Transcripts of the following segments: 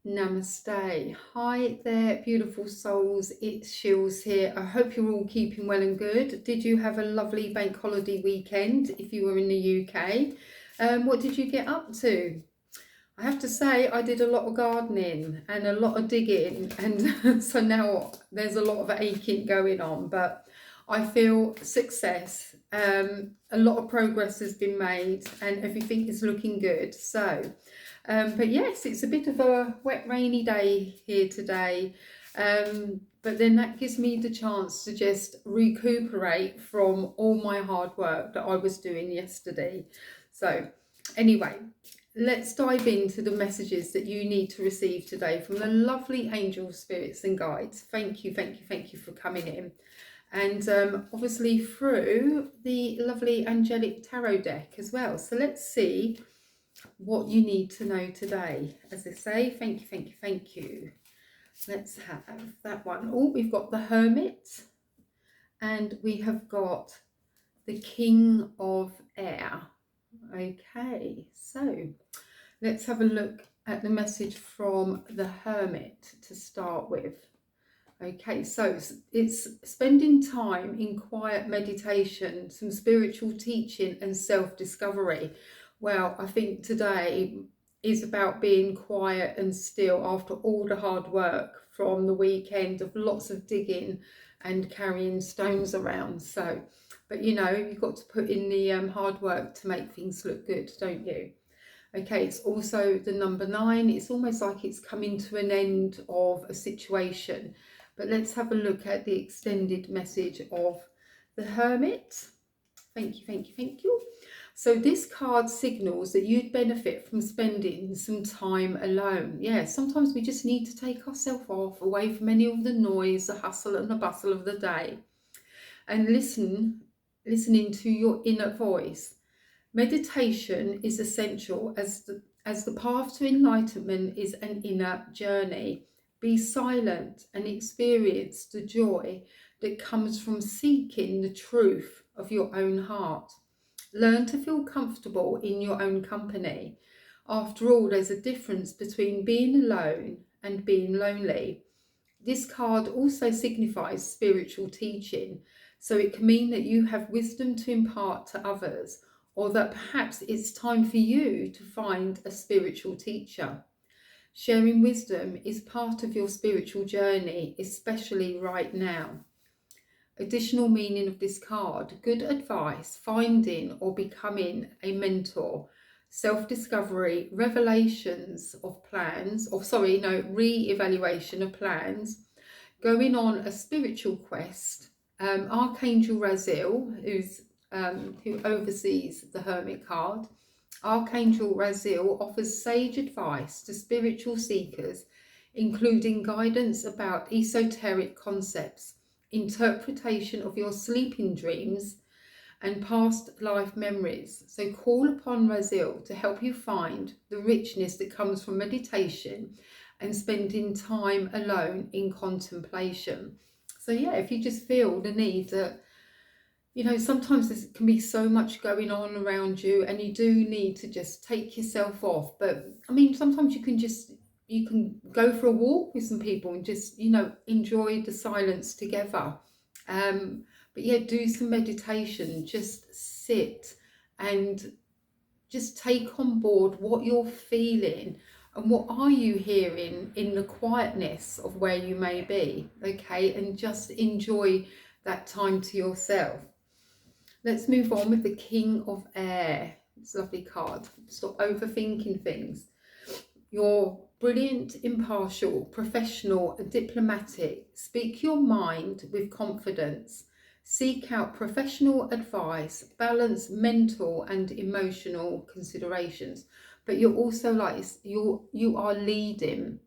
Namaste. Hi there, beautiful souls. It's Sheils here. I hope you're all keeping well and good. Did you have a lovely bank holiday weekend if you were in the UK? What did you get up to? I have to say I did a lot of gardening and a lot of digging, and so now there's a lot of aching going on, but I feel success. A lot of progress has been made and everything is looking good. But yes, it's a bit of a wet, rainy day here today. But then that gives me the chance to just recuperate from all my hard work that I was doing yesterday. So anyway, let's dive into the messages that you need to receive today from the lovely angel spirits and guides. Thank you, thank you, thank you for coming in. And obviously through the lovely Angelic Tarot deck as well. So let's see what you need to know today. As I say, thank you, thank you, thank you. Let's have that one. Oh, we've got the Hermit, and we have got the King of Air. Okay, so let's have a look at the message from the Hermit to start with. Okay, so it's spending time in quiet meditation, some spiritual teaching and self-discovery. Well, I think today is about being quiet and still after all the hard work from the weekend of lots of digging and carrying stones around. So, but you know, you've got to put in the hard work to make things look good, don't you? Okay, it's also the number 9. It's almost like it's coming to an end of a situation. But let's have a look at the extended message of the Hermit. Thank you, thank you, thank you. So this card signals that you'd benefit from spending some time alone. Yeah, sometimes we just need to take ourselves off, away from any of the noise, the hustle and the bustle of the day, and listening to your inner voice. Meditation is essential as the path to enlightenment is an inner journey. Be silent and experience the joy that comes from seeking the truth of your own heart. Learn to feel comfortable in your own company. After all, there's a difference between being alone and being lonely. This card also signifies spiritual teaching, so it can mean that you have wisdom to impart to others, or that perhaps it's time for you to find a spiritual teacher. Sharing wisdom is part of your spiritual journey, especially right now. Additional meaning of this card: good advice, finding or becoming a mentor, self-discovery, revelations of plans, re-evaluation of plans, going on a spiritual quest. Archangel Raziel, who oversees the Hermit card, Archangel Raziel offers sage advice to spiritual seekers, including guidance about esoteric concepts, interpretation of your sleeping dreams, and past life memories. So call upon Raziel to help you find the richness that comes from meditation and spending time alone in contemplation. So yeah, if you just feel the need that, you know, sometimes there can be so much going on around you and you do need to just take yourself off. But I mean, sometimes you can go for a walk with some people and just, you know, enjoy the silence together. But yeah, do some meditation, just sit and just take on board what you're feeling and what are you hearing in the quietness of where you may be, okay? And just enjoy that time to yourself. Let's move on with the King of Air. It's a lovely card. Stop overthinking things. You're brilliant, impartial, professional, and diplomatic. Speak your mind with confidence. Seek out professional advice, balance mental and emotional considerations. But you're also like, you are leading.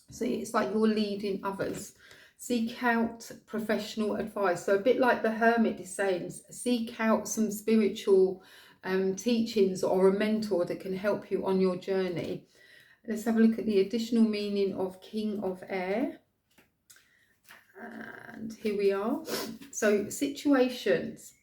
So it's like you're leading others. Seek out professional advice. So a bit like the Hermit is saying, seek out some spiritual teachings or a mentor that can help you on your journey. Let's have a look at the additional meaning of King of Air. And here we are. So situations.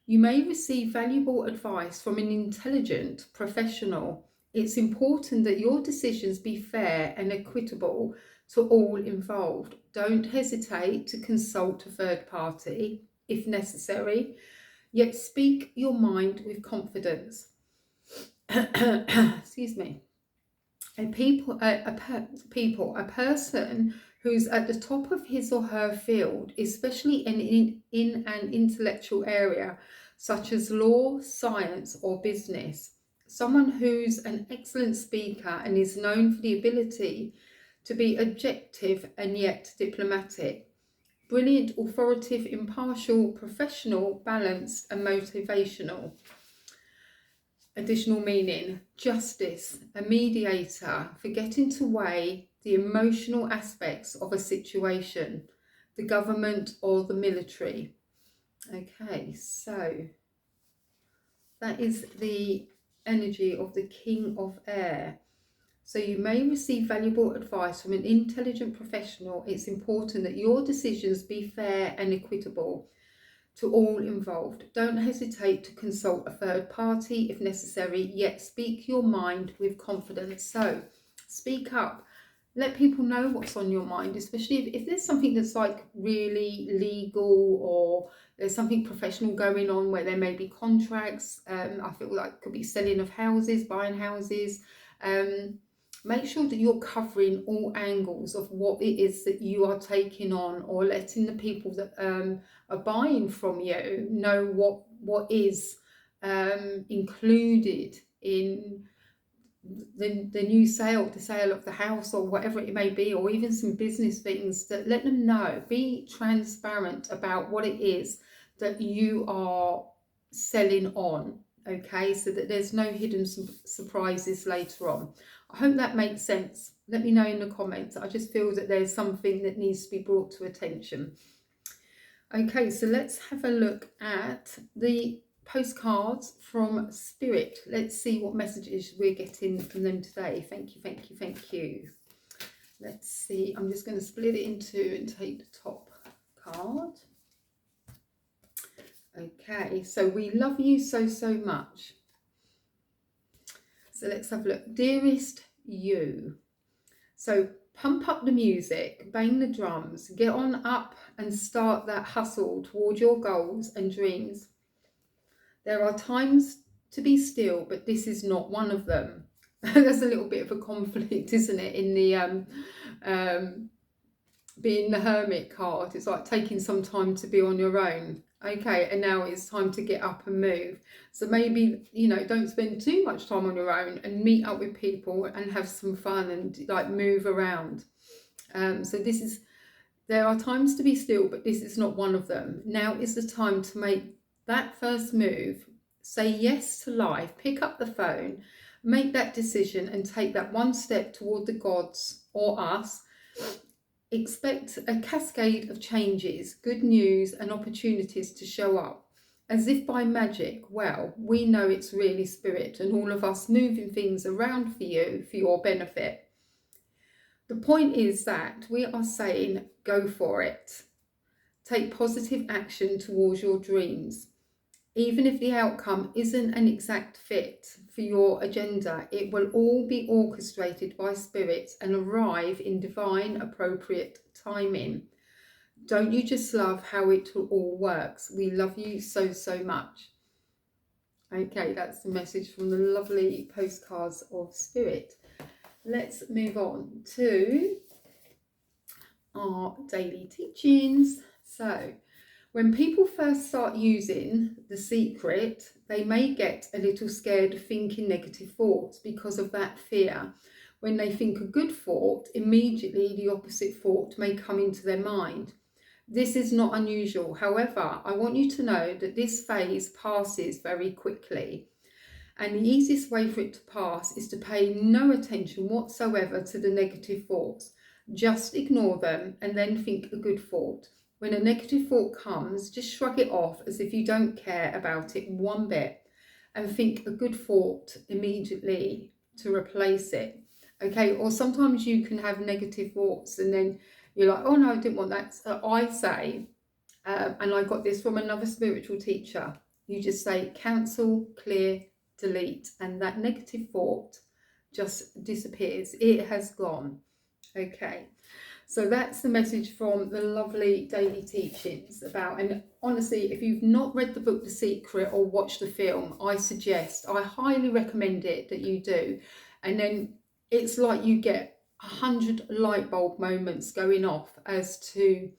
You may receive valuable advice from an intelligent professional. It's important that your decisions be fair and equitable to all involved. Don't hesitate to consult a third party if necessary, yet speak your mind with confidence. Excuse me. A person who's at the top of his or her field, especially in an intellectual area such as law, science, or business. Someone who's an excellent speaker and is known for the ability to be objective and yet diplomatic. Brilliant, authoritative, impartial, professional, balanced, and motivational. Additional meaning: justice, a mediator for getting to weigh the emotional aspects of a situation, the government or the military. Okay, so that is the energy of the King of Air. So you may receive valuable advice from an intelligent professional. It's important that your decisions be fair and equitable to all involved. Don't hesitate to consult a third party if necessary, yet speak your mind with confidence. So speak up. Let people know what's on your mind, especially if there's something that's like really legal, or there's something professional going on where there may be contracts. I feel like could be selling of houses, buying houses. Make sure that you're covering all angles of what it is that you are taking on, or letting the people that are buying from you know what is included in the new sale, the sale of the house, or whatever it may be, or even some business things. That let them know. Be transparent about what it is that you are selling on, okay, so that there's no hidden surprises later on. I hope that makes sense. Let me know in the comments. I just feel that there's something that needs to be brought to attention. Okay, so let's have a look at the postcards from Spirit. Let's see what messages we're getting from them today. Thank you, thank you, thank you. Let's see. I'm just going to split it in two and take the top card. Okay, so we love you so, so much. So let's have a look. Dearest you. So pump up the music, bang the drums, get on up and start that hustle toward your goals and dreams. There are times to be still, but this is not one of them. There's a little bit of a conflict, isn't it, in the being the Hermit card. It's like taking some time to be on your own. Okay, and now it's time to get up and move. So maybe, you know, don't spend too much time on your own, and meet up with people and have some fun and like move around. So this is, there are times to be still, but this is not one of them. Now is the time to make that first move. Say yes to life, pick up the phone, make that decision and take that one step toward the gods or us. Expect a cascade of changes, good news and opportunities to show up. As if by magic, well, we know it's really Spirit and all of us moving things around for you for your benefit. The point is that we are saying go for it. Take positive action towards your dreams. Even if the outcome isn't an exact fit for your agenda, it will all be orchestrated by Spirit and arrive in divine appropriate timing. Don't you just love how it all works? We love you so, so much. Okay, that's the message from the lovely postcards of Spirit. Let's move on to our daily teachings. So, when people first start using the secret, they may get a little scared of thinking negative thoughts because of that fear. When they think a good thought, immediately the opposite thought may come into their mind. This is not unusual. However, I want you to know that this phase passes very quickly. And the easiest way for it to pass is to pay no attention whatsoever to the negative thoughts. Just ignore them and then think a good thought. When a negative thought comes, just shrug it off as if you don't care about it one bit, and think a good thought immediately to replace it. Okay, or sometimes you can have negative thoughts and then you're like, oh no, I didn't want that. So I say, and I got this from another spiritual teacher, you just say cancel, clear, delete, and that negative thought just disappears. It has gone. Okay. So that's the message from the lovely daily teachings about, and honestly, if you've not read the book The Secret or watched the film, I highly recommend it that you do. And then it's like you get 100 light bulb moments going off as to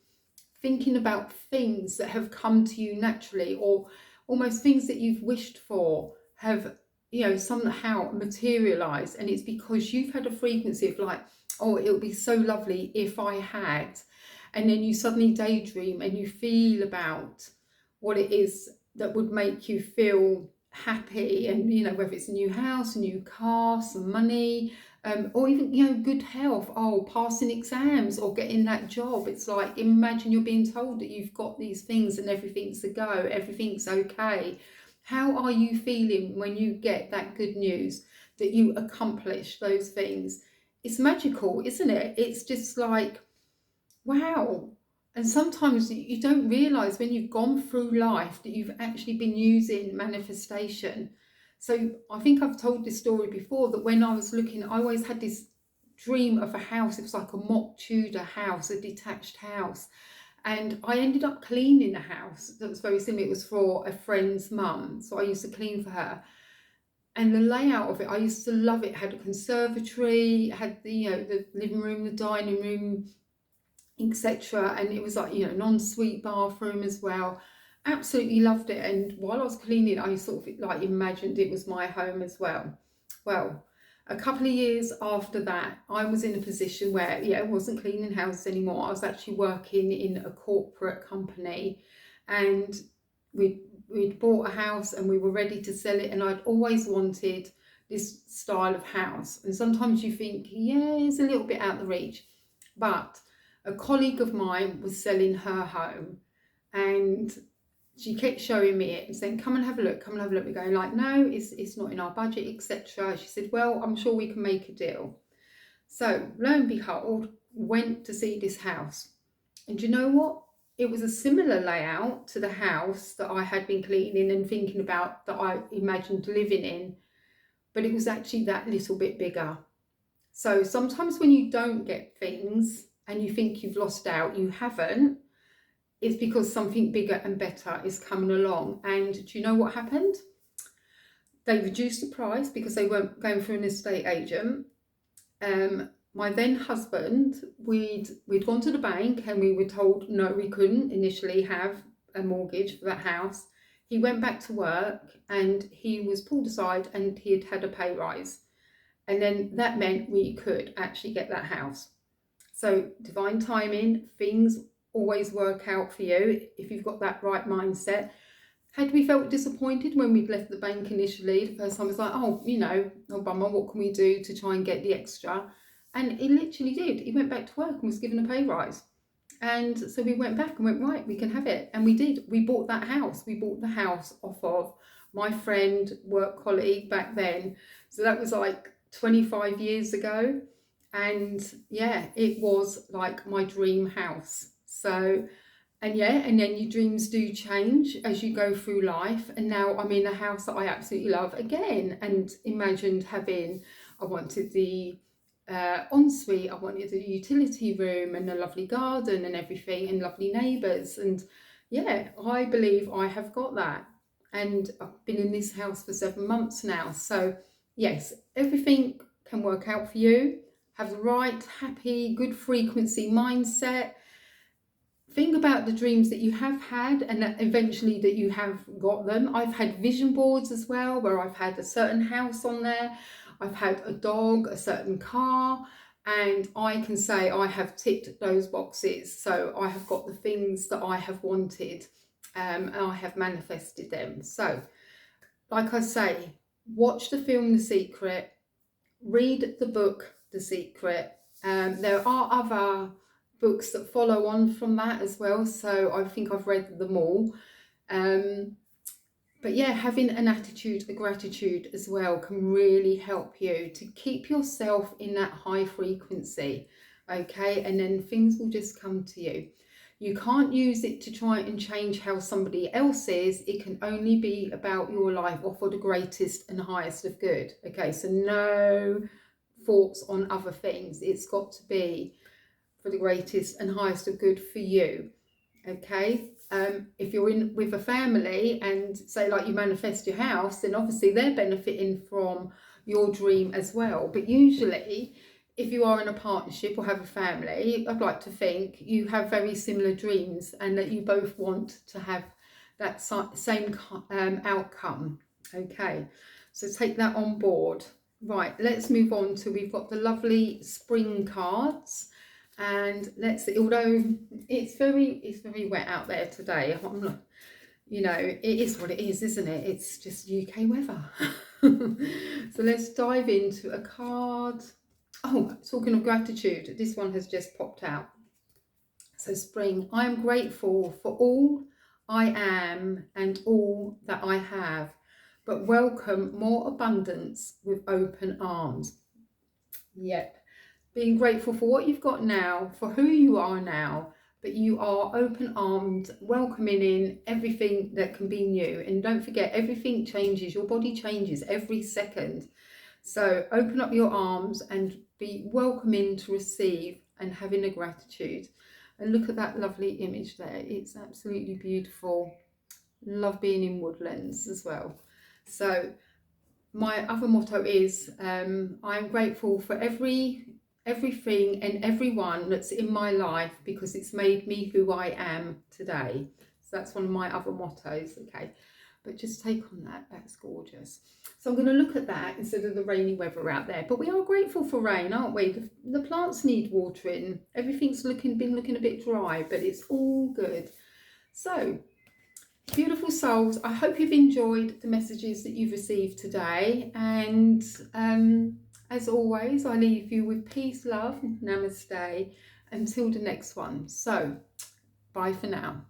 thinking about things that have come to you naturally, or almost things that you've wished for have, somehow materialized. And it's because you've had a frequency of like, oh, it would be so lovely if I had. And then you suddenly daydream and you feel about what it is that would make you feel happy. And, whether it's a new house, a new car, some money, or even, good health, passing exams or getting that job. It's like, imagine you're being told that you've got these things and everything's a go, everything's okay. How are you feeling when you get that good news that you accomplish those things? It's magical, isn't it? It's just like, wow. And sometimes you don't realize when you've gone through life that you've actually been using manifestation. So I think I've told this story before, that when I was looking, I always had this dream of a house. It was like a mock Tudor house, a detached house. And I ended up cleaning a house that was very similar. It was for a friend's mum, so I used to clean for her. And the layout of it, I used to love it. It had a conservatory, had the living room, the dining room, etc. And it was like, an ensuite bathroom as well. Absolutely loved it. And while I was cleaning, I sort of like imagined it was my home as well. Well, a couple of years after that, I was in a position where, I wasn't cleaning houses anymore. I was actually working in a corporate company, and we'd bought a house and we were ready to sell it. And I'd always wanted this style of house. And sometimes you think, it's a little bit out of the reach. But a colleague of mine was selling her home, and she kept showing me it and saying, come and have a look, come and have a look. We're going like, no, it's not in our budget, etc. She said, well, I'm sure we can make a deal. So lo and behold, went to see this house. And do you know what? It was a similar layout to the house that I had been cleaning and thinking about, that I imagined living in, but it was actually that little bit bigger. So sometimes when you don't get things and you think you've lost out, you haven't. It's because something bigger and better is coming along. And do you know what happened? They reduced the price because they weren't going through an estate agent. My then husband, we'd gone to the bank and we were told no, we couldn't initially have a mortgage for that house. He went back to work and he was pulled aside and he had had a pay rise. And then that meant we could actually get that house. So divine timing, things always work out for you if you've got that right mindset. Had we felt disappointed when we'd left the bank initially, the first time it was like, oh bummer, what can we do to try and get the extra? And he literally did. He went back to work and was given a pay rise. And so we went back and went, right, we can have it. And we did. We bought that house. We bought the house off of my friend, work colleague back then. So that was like 25 years ago. And it was like my dream house. So, and then your dreams do change as you go through life. And now I'm in a house that I absolutely love again, and imagined having, I wanted the ensuite, I wanted a utility room and a lovely garden and everything, and lovely neighbours. And I believe I have got that. And I've been in this house for 7 months now. So yes, everything can work out for you. Have the right, happy, good frequency mindset. Think about the dreams that you have had and that eventually that you have got them. I've had vision boards as well, where I've had a certain house on there. I've had a dog, a certain car, and I can say I have ticked those boxes. So I have got the things that I have wanted, and I have manifested them. So like I say, watch the film The Secret, read the book The Secret. There are other books that follow on from that as well, so I think I've read them all. But having an attitude of gratitude as well can really help you to keep yourself in that high frequency, okay? And then things will just come to you. You can't use it to try and change how somebody else is. It can only be about your life, or for the greatest and highest of good, okay? So no thoughts on other things. It's got to be for the greatest and highest of good for you. Okay, if you're in with a family and say like you manifest your house, then obviously they're benefiting from your dream as well. But usually if you are in a partnership or have a family, I'd like to think you have very similar dreams and that you both want to have that same outcome. Okay, so take that on board. Right, let's move on to, we've got the lovely spring cards. And let's see, although it's very wet out there today, I'm not, you know, it is what it is, isn't it? It's just UK weather. So let's dive into a card. Oh, talking of gratitude, this one has just popped out. So spring, I am grateful for all I am and all that I have, but welcome more abundance with open arms. Yep. Being grateful for what you've got now, for who you are now, but you are open-armed, welcoming in everything that can be new. And don't forget, everything changes. Your body changes every second. So open up your arms and be welcoming to receive and having a gratitude. And look at that lovely image there. It's absolutely beautiful. Love being in woodlands as well. So my other motto is, I'm grateful for everything and everyone that's in my life because it's made me who I am today. So that's one of my other mottos. Okay, but just take on that. That's gorgeous. So I'm going to look at that instead of the rainy weather out there. But we are grateful for rain, aren't we? The plants need watering. Everything's been looking a bit dry, but it's all good. So beautiful souls, I hope you've enjoyed the messages that you've received today, and as always, I leave you with peace, love, namaste, until the next one. So bye for now.